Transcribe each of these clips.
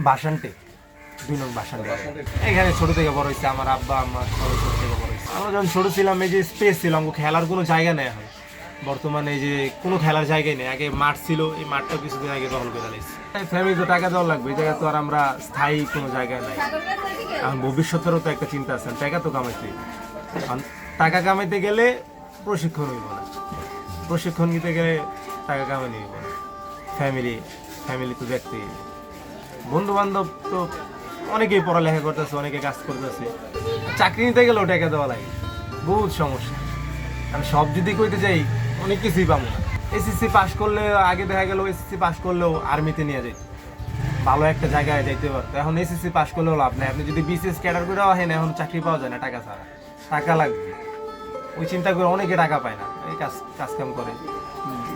বাসান্তে 2 নং বাসান্তে। এখানে ছোট থেকে বড় হয়েছে আমার আব্বা আম্মা, ছোট থেকে বড় হয়েছে। আমরা যখন ছোট ছিলাম এই যে স্পেস ছিল, আমাকে খেলার কোনো জায়গা নেই। এখন বর্তমানে এই যে কোনো খেলার জায়গায় নেই। আগে মাঠ ছিল, এই মাঠটা কিছুদিন আগে দখল করে ফেলেছে। ফ্যামিলি তো টাকা দেওয়া লাগবে, এই জায়গায় তো আর আমরা স্থায়ী কোনো জায়গায় নাই। এখন ভবিষ্যতেরও তো একটা চিন্তা আছে, টাকা তো কামাইতে। টাকা কামাইতে গেলে প্রশিক্ষণ হইব না, প্রশিক্ষণ নিতে গেলে টাকা কামাই হইব না। ফ্যামিলি তো দেখতে, বন্ধু বান্ধব তো অনেকেই পড়ালেখা করতেছে, অনেকে কাজ করতেছে। চাকরি নিতে গেলেও টাকা দেওয়া লাগে, বহুত সমস্যা। আমি সব যদি কইতে যাই অনেক কিছুই পাবো না। এসএসসি পাস করলে আগে দেখা গেল এসএসসি পাস করলেও আর্মিতে নিয়ে যেত, ভালো একটা জায়গায় যাইতে পারতো। এখন এসএসসি পাস করলেও লাভ নেই, আপনি যদি বিসিএস ক্যাডার করে আসেন এখন চাকরি পাওয়া যায় না টাকা ছাড়া, টাকা লাগবে। ওই চিন্তা করে অনেকে টাকা পায় না, এই কাজকাম করে,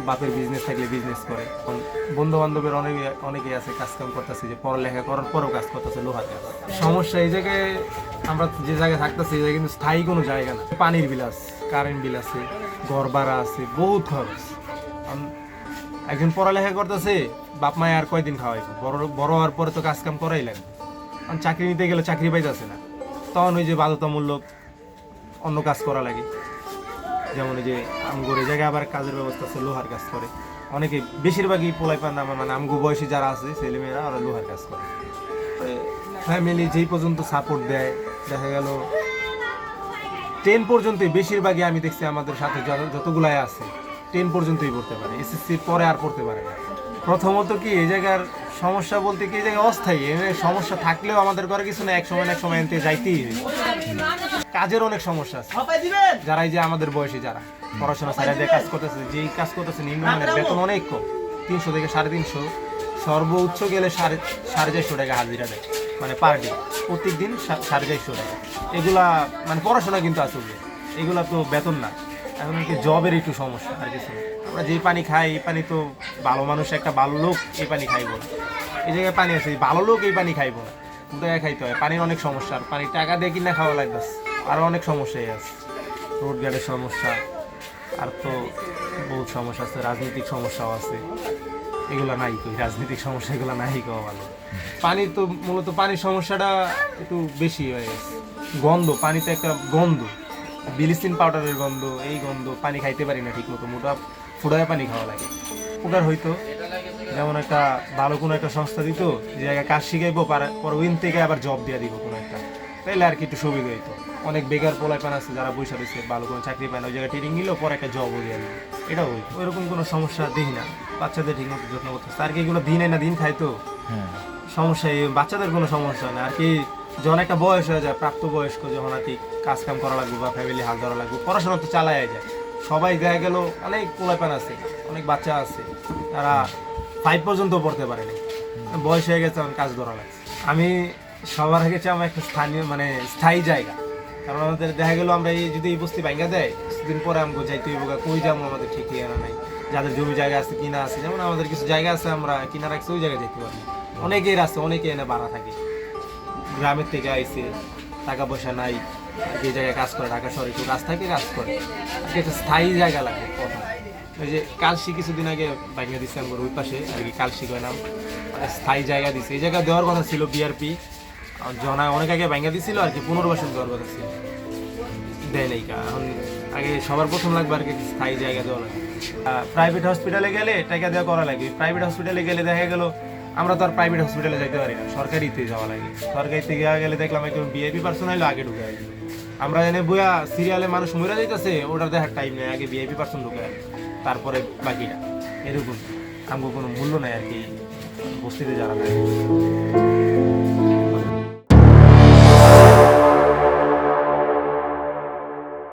বাপের বিজনেস থাকলে বিজনেস করে। বন্ধু বান্ধবের অনেকেই আছে কাজকাম করতেছে, যে পড়ালেখা করার পরেও কাজ করতেছে লোহার কাজ। সমস্যা এই জায়গায় আমরা যে জায়গায় থাকতেছি এই জায়গায় কিন্তু স্থায়ী কোনো জায়গা না। পানির বিল আছে, কারেন্ট বিল আছে, ঘর ভাড়া আছে, বহুত খরচ। একজন পড়ালেখা করতেছে, বাপ মায় আর কয়দিন খাওয়াইবে, বড় হওয়ার পরে তো কাজ কাম করাই লাগবে। কারণ চাকরি নিতে গেলে চাকরি পাইতেছে না, তখন ওই যে বাধ্যতামূলক অন্য কাজ করা লাগে। যেমন এই যে আমগোর এই জায়গায় আবার কাজের ব্যবস্থা আছে, লোহার কাজ করে অনেকে, বেশিরভাগই পোলাই পান আমার, মানে আমগো বয়সী যারা আছে ছেলেমেয়েরা ওরা লোহার কাজ করে। ফ্যামিলি যেই পর্যন্ত সাপোর্ট দেয়, দেখা গেল 10 পর্যন্তই বেশিরভাগই আমি দেখছি আমাদের সাথে যতগুলাই আছে 10 পর্যন্তই পড়তে পারে, এসএসসির পরে আর পড়তে পারে না। প্রথমত কি এই জায়গার সমস্যা বলতে কি, এই জায়গায় অস্থায়ী সমস্যা থাকলেও আমাদের ঘরে কিছু না, এক সময় এনতে যাইতেই। কাজের অনেক সমস্যা আছে, যারা এই যে আমাদের বয়সী যারা পড়াশোনা সাইডে দিয়ে কাজ করতেছে, যেই কাজ করতেছে নিম্নমানের বেতন অনেক কম, 300 থেকে 350, সর্বোচ্চ গেলে 450 টাকা হাজিরা দেয়, মানে পার ডে, প্রত্যেক দিন 450 টাকা। এগুলা মানে পড়াশোনা কিন্তু আসলে এগুলা তো বেতন না। এখন কি জবের একটু সমস্যা আর কিছু। আমরা যেই পানি খাই এই পানি তো ভালো মানুষ, একটা ভালো লোক এই পানি খাইব না। এই জায়গায় পানি আছে, ভালো লোক এই পানি খাইব না, কোথায় খাইতে হয়। পানির অনেক সমস্যা, আর পানি টাকা দিয়ে কিনা খাওয়া লাগবে, আরও অনেক সমস্যাই আছে। রোড গার্ডের সমস্যা, আর তো বহুত সমস্যা আছে, রাজনৈতিক সমস্যাও আছে। এগুলো নাই কই, রাজনৈতিক সমস্যা এগুলো নাই কওয়া ভালো। পানি তো মূলত পানির সমস্যাটা একটু বেশি হয়ে গেছে। গন্ধ, পানিতে একটা গন্ধ, ব্লিচিং পাউডারের গন্ধ, এই গন্ধ, পানি খাইতে পারি না ঠিক মতো, মোটা ফুটায় পানি খাওয়া লাগে। উপকার হইতো যেমন একটা ভালো কোনো একটা সংস্থা দিত, যে জায়গায় কাজ শিখাইবো, পরে উইন থেকে আবার জব দিয়ে দিব কোনো একটা, তাইলে আর কি একটু সুবিধা হইতো। অনেক বেকার পোলাপান আছে যারা বৈশা রয়েছে, ভালো কোনো চাকরি পায় না, ওই জায়গায় ট্রেনিং নিল, পরে একটা জবও দিয়ে দিল, এটাও হইতো। ওইরকম কোনো সমস্যা দেখি না, বাচ্চাদের ঠিক মতো যত্ন করতেছে। আর কি এগুলো দিন না দিন খাইতো, সমস্যা এই বাচ্চাদের কোনো সমস্যা না। আর কি যখন একটা বয়স হয়ে যায়, প্রাপ্তবয়স্ক, যখন আর কি কাজ কাম করা লাগবে বা ফ্যামিলি হাল ধরা লাগবে, পড়াশোনা তো চালাই যায়। সবাই দেখা গেল অনেক পোলাপান আছে, অনেক বাচ্চা আছে, তারা 5 পর্যন্ত পড়তে পারে না, বয়স হয়ে গেছে, কাজ ধরা লাগছে। আমি সবার আগে চাই আমার একটা স্থানীয় মানে স্থায়ী জায়গা। কারণ আমাদের দেখা গেল আমরা এই যদি এই বস্তি ভাঙ্গা দেয়, কিছুদিন পরে আমাকে যাইতে হইব, কই যাবো আমাদের ঠিক ঠিকানা নাই। যাদের জমি জায়গা আছে, কিনা আছে, যেমন আমাদের কিছু জায়গা আছে আমরা কিনা রাখছি, ওই জায়গায় যেতে পারি। অনেকেই আছে, অনেকে এনে ভাড়া থাকে, গ্রামের থেকে আইসে, টাকা পয়সা নাই, যে জায়গায় কাজ করে, ঢাকা শহরে একটু কাজ থাকে, কাজ করে। একটা স্থায়ী জায়গা লাগে প্রথম। ওই যে কালশি কিছুদিন আগে ভাঙ্গা দিচ্ছে আমার ওই পাশে আর কি, কালশি কয় নাম, স্থায়ী জায়গা দিচ্ছে। এই জায়গা দেওয়ার কথা ছিল বিআরপি, জনা অনেক আগে ভাঙ্গা দিছিল আর কি, পুনর্বাসন দেওয়ার কথা ছিল, দেয় নাই। এখন আগে সবার প্রথম লাগবে আর কি স্থায়ী জায়গা দেওয়া লাগে। প্রাইভেট হসপিটালে গেলে টাকা দেওয়া করা লাগে। প্রাইভেট হসপিটালে গেলে দেখা গেল আমরা তো আর প্রাইভেট হসপিটালে যেতে পারি না, সরকারিতে যাওয়া লাগে। সরকারিতে গেলে দেখলাম একদম ভিআইপি পার্সন হইলো আগে ঢুকে আসবে। আমরা এনে বইয়া সিরিয়ালে মানুষ মরে যাইতেছে, ওটা দেখার টাইম নেই, আগে ভিআইপি পার্সন ঢুকে আসবে, তারপরে বাকিটা। এরকম আমাকে কোনো মূল্য নেই আর কি বস্তিতে যারা থাকে।